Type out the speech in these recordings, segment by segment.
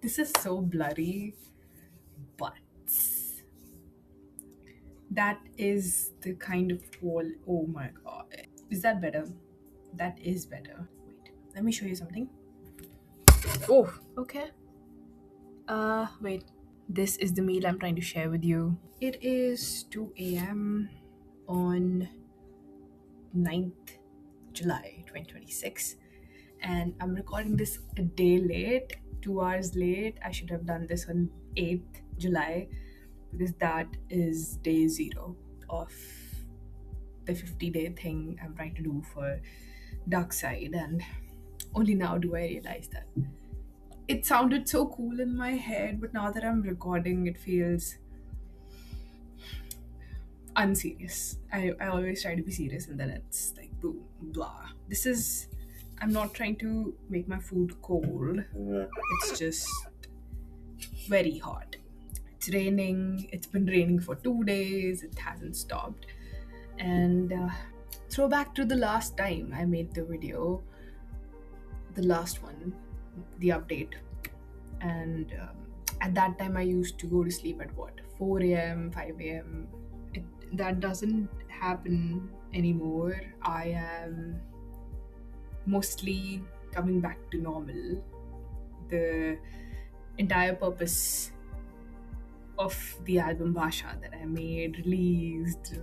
This is so blurry, but that is the kind of wall. Oh my god. Is that better? That is better. Wait, let me show you something. Oh, okay. Wait. This is the meal I'm trying to share with you. It is 2 a.m. on 9th July 2026, and I'm recording this a day late, 2 hours late. I should have done this on 8th July because that is day zero of the 50-day thing I'm trying to do for Dark Side, and only now do I realize that. It sounded so cool in my head, but now that I'm recording, it feels unserious. I always try to be serious and then it's like boom, blah. This is, I'm not trying to make my food cold. It's just very hot. It's raining. It's been raining for 2 days. It hasn't stopped. And throwback to the last time I made the video, the last one, the update. And at that time, I used to go to sleep at what, 4 a.m., 5 a.m. That doesn't happen anymore. I am mostly coming back to normal. The entire purpose of the album Basha that I made, released,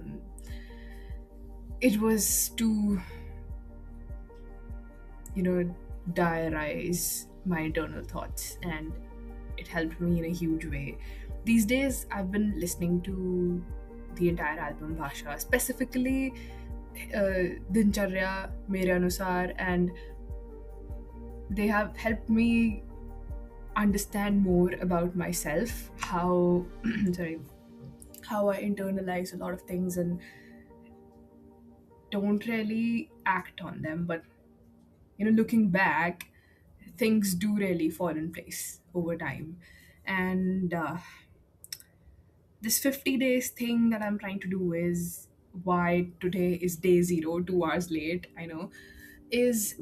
it was to, diarize my internal thoughts, and it helped me in a huge way. These days, I've been listening to the entire album Basha, specifically Dincharya, Mere Anusar, and they have helped me understand more about myself, how sorry, how I internalize a lot of things and don't really act on them. But looking back, things do really fall in place over time. And this 50 days thing that I'm trying to do is why today is day zero, 2 hours late, I know, is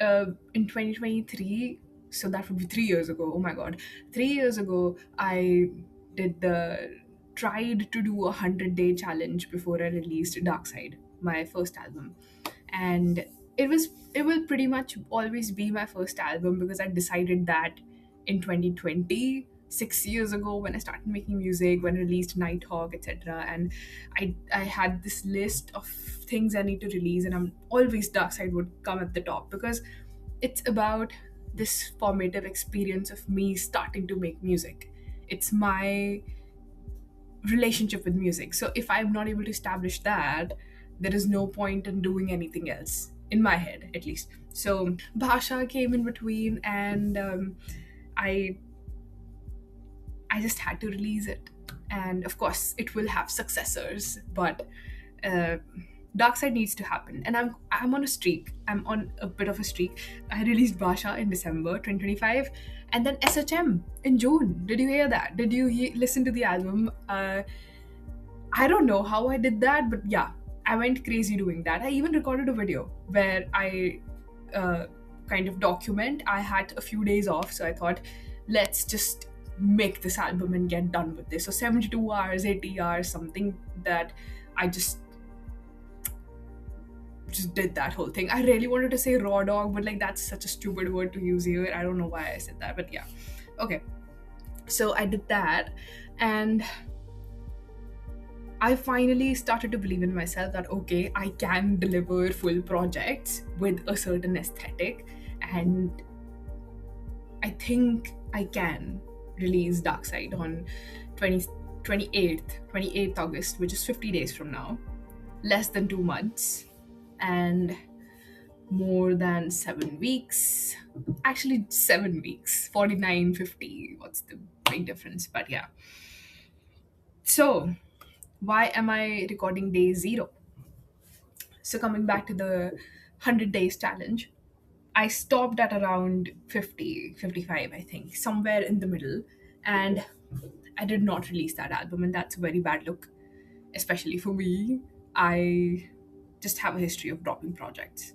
in 2023. So that would be 3 years ago. Oh my god. 3 years ago, I did the tried to do a 100-day challenge before I released Dark Side, my first album. And it will pretty much always be my first album because I decided that in 2020, 6 years ago, when I started making music, when I released Nighthawk, etc. And I had this list of things I need to release, and I'm always Dark Side would come at the top because it's about this formative experience of me starting to make music. It's my relationship with music. So if I'm not able to establish that, there is no point in doing anything else, in my head at least. So Bhasha came in between, and I I just had to release it. And of course, it will have successors, but uh, Dark Side needs to happen. And I'm on a streak. I'm on a bit of a streak. I released Basha in December 2025, and then SHM in June. Did you hear that? Did you listen to the album? I don't know how I did that, but yeah, I went crazy doing that. I even recorded a video where I kind of document. I had a few days off, so I thought, let's just make this album and get done with this. So 72 hours, 80 hours, something that I just did that whole thing. I really wanted to say raw dog, but like that's such a stupid word to use here. I don't know why I said that, but yeah. Okay. So I did that, and I finally started to believe in myself that okay, I can deliver full projects with a certain aesthetic, and I think I can release Dark Side on 28th August, which is 50 days from now, less than 2 months, and more than 7 weeks. Actually, 7 weeks, 49, 50. What's the big difference? But yeah. So, why am I recording day zero? So, coming back to the 100 days challenge, I stopped at around 50, 55, I think, somewhere in the middle. And I did not release that album, and that's a very bad look, especially for me. I just have a history of dropping projects.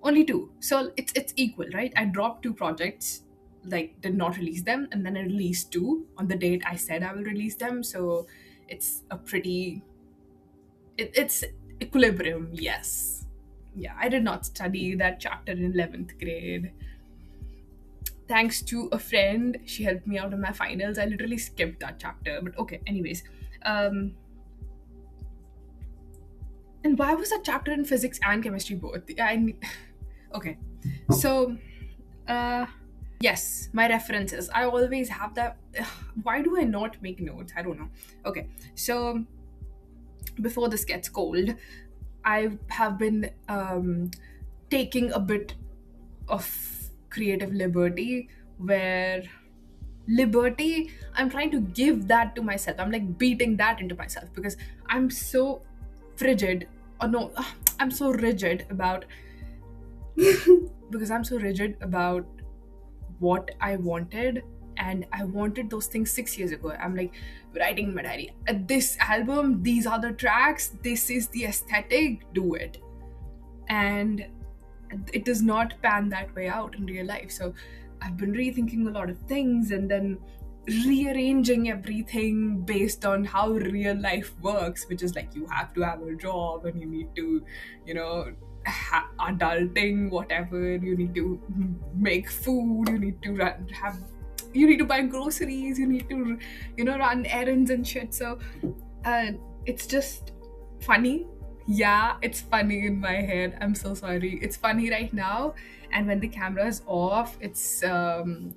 Only two. So it's equal, right? I dropped two projects like did not release them, and then I released two on the date I said I will release them. So it's a pretty it's equilibrium, yes. Yeah, I did not study that chapter in 11th grade. Thanks to a friend, she helped me out in my finals. I literally skipped that chapter, but okay, anyways. um and why was that chapter in physics and chemistry both? Okay, so uh yes, my references, I always have that. Why do I not make notes? I don't know. Okay, so before this gets cold, I have been taking a bit of creative liberty, where liberty, I'm trying to give that to myself. I'm like beating that into myself because I'm so frigid, or no, I'm so rigid about because I'm so rigid about what I wanted, and I wanted those things 6 years ago. I'm like writing in my diary, this album, these are the tracks, this is the aesthetic, do it. And it does not pan that way out in real life. So I've been rethinking a lot of things and then rearranging everything based on how real life works, which is like you have to have a job and you need to, you know, adulting, whatever. You need to make food. You need to have. You need to buy groceries. You need to, run errands and shit. So, uh, it's just funny. Yeah, it's funny in my head. I'm so sorry. It's funny right now, and when the camera is off, it's an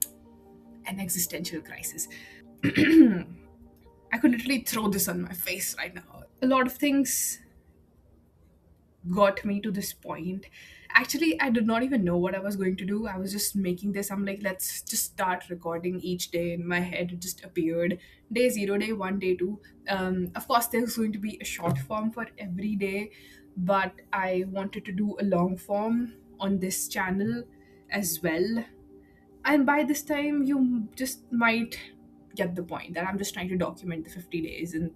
existential crisis. I could literally throw this on my face right now. A lot of things got me to this point. Actually, I did not even know what I was going to do. I was just making this. I'm like, let's just start recording each day in my head. It just appeared. Day zero, day one, day two. Of course, there's going to be a short form for every day, but I wanted to do a long form on this channel as well. And by this time, you just might get the point that I'm just trying to document the 50 days. And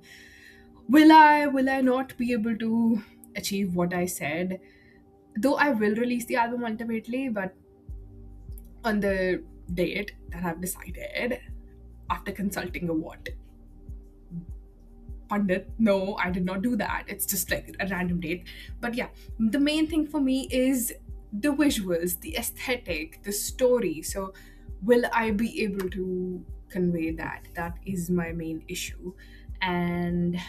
will I not be able to achieve what I said? Though I will release the album ultimately, but on the date that I've decided after consulting a what? Pundit. No, I did not do that. It's just like a random date. But yeah, the main thing for me is the visuals, the aesthetic, the story. So, will I be able to convey that? That is my main issue. And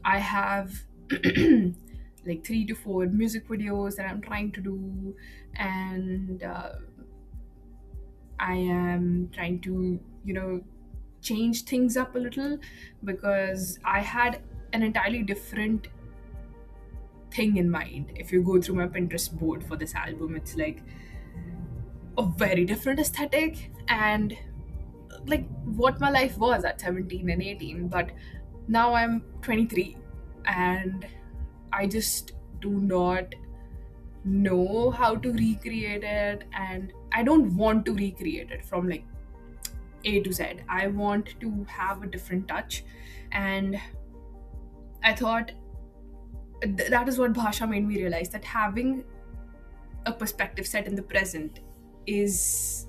I have like 3 to 4 music videos that I'm trying to do, and I am trying to, change things up a little because I had an entirely different thing in mind. If you go through my Pinterest board for this album, it's like a very different aesthetic and like what my life was at 17 and 18. But now I'm 23 and I just do not know how to recreate it, and I don't want to recreate it from like A to Z. I want to have a different touch, and I thought that is what Bhasha made me realize, that having a perspective set in the present is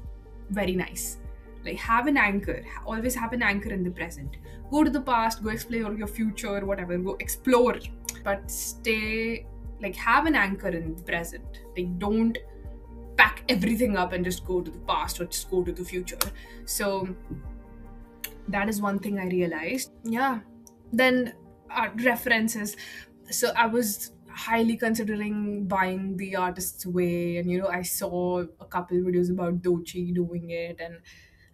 very nice. Like, have an anchor, always have an anchor in the present. Go to the past, go explore your future, whatever, go explore, but stay, like, have an anchor in the present. Like, don't pack everything up and just go to the past or just go to the future. So that is one thing I realized. Yeah. Then references. So I was highly considering buying The Artist's Way, and I saw a couple videos about Dochi doing it, and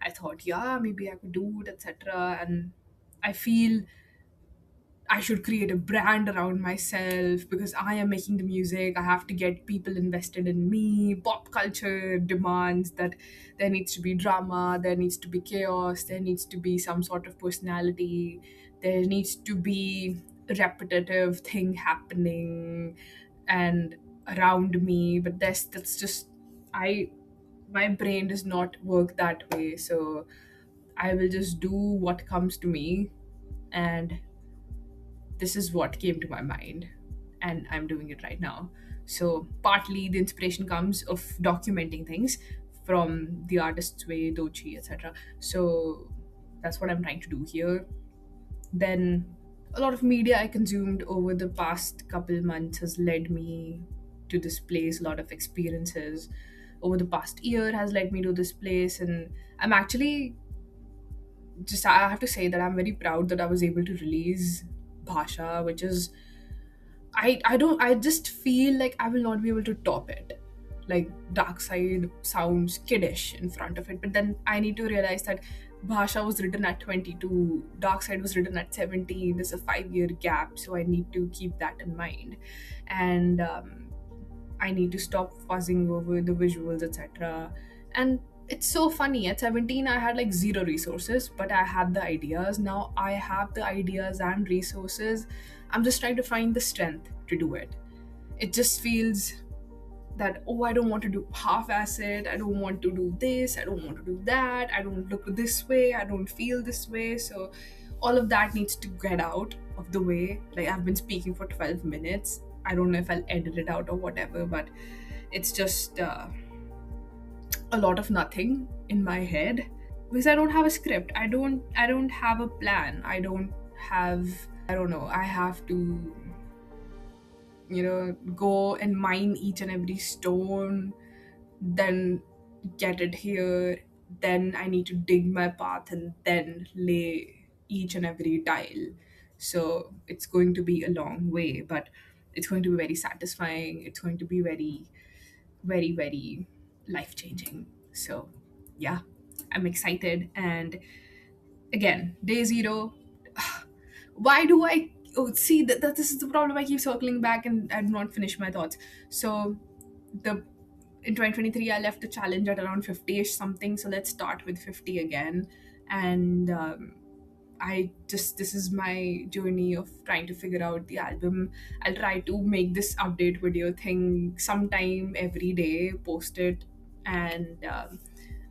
I thought, yeah, maybe I could do it, etc. And I feel I should create a brand around myself because I am making the music. I have to get people invested in me. Pop culture demands that there needs to be drama, there needs to be chaos, there needs to be some sort of personality, there needs to be a repetitive thing happening and around me. But that's just I my brain does not work that way. So I will just do what comes to me, and this is what came to my mind, and I'm doing it right now. So partly the inspiration comes of documenting things from the artist's way, Dochi, etc. So that's what I'm trying to do here. Then a lot of media I consumed over the past couple months has led me to this place. A lot of experiences over the past year has led me to this place, and I'm actually just, I have to say that I'm very proud that I was able to release Bhasha, which is, I just feel like I will not be able to top it. Like Dark Side sounds kiddish in front of it, but then I need to realize that Bhasha was written at 22, Dark Side was written at 17. There's a 5 year gap, so I need to keep that in mind, and I need to stop fuzzing over the visuals, etc. And it's so funny. At 17, I had like zero resources, but I had the ideas. Now I have the ideas and resources. I'm just trying to find the strength to do it. It just feels that, oh, I don't want to do half-ass it. I don't want to do this. I don't want to do that. I don't look this way. I don't feel this way. So all of that needs to get out of the way. Like, I've been speaking for 12 minutes. I don't know if I'll edit it out or whatever, but it's just a lot of nothing in my head because I don't have a script. I don't have a plan. I don't know. I have to, go and mine each and every stone, then get it here, then I need to dig my path and then lay each and every tile. So it's going to be a long way, but it's going to be very satisfying. It's going to be very, very, very life changing. So yeah, I'm excited. And again, day zero, why do I, oh, see that this is the problem. I keep circling back and I do not finish my thoughts. So the in 2023 I left the challenge at around 50ish something, so let's start with 50 again. And I just, this is my journey of trying to figure out the album. I'll try to make this update video thing sometime every day, post it. And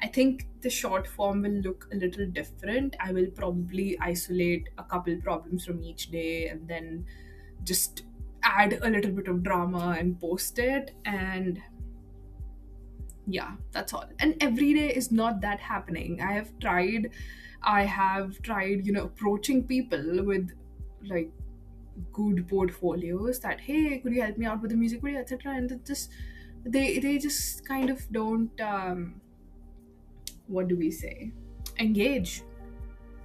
I think the short form will look a little different. I will probably isolate a couple problems from each day and then just add a little bit of drama and post it. And yeah, that's all. And every day is not that happening. I have tried approaching people with like good portfolios that, hey, could you help me out with the music video, etc. And they just kind of don't what do we say, engage.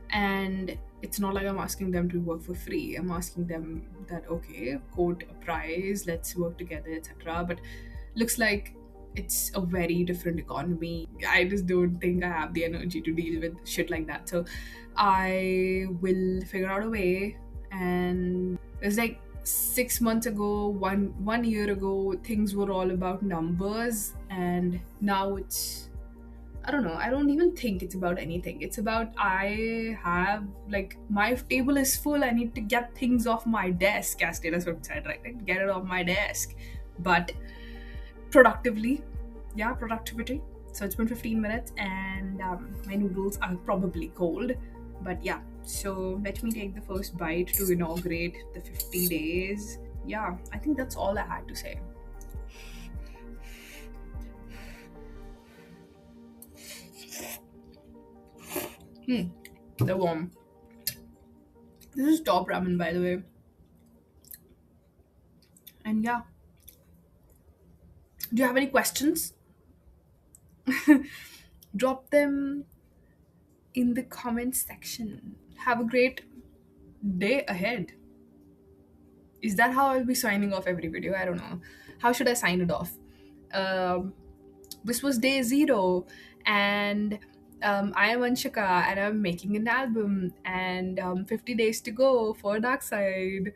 And it's not like I'm asking them to work for free. I'm asking them that, okay, quote a price, let's work together, etc. But looks like it's a very different economy. I just don't think I have the energy to deal with shit like that. So I will figure out a way. And it's like 6 months ago, one year ago, things were all about numbers, and now it's, I don't know. I don't even think it's about anything. It's about, I have like, my table is full. I need to get things off my desk, as Taylor Swift said, right? Like, get it off my desk. But productively, yeah, productivity. So it's been 15 minutes, and my noodles are probably cold. But yeah, so let me take the first bite to inaugurate the 50 days. Yeah, I think that's all I had to say. They're warm. This is top ramen, by the way. And yeah, do you have any questions? Drop them in the comments section. Have a great day ahead. Is that how I'll be signing off every video? I don't know. How should I sign it off? Um, this was day zero, and I am Anshika, and I'm making an album, and 50 days to go for Dark Side.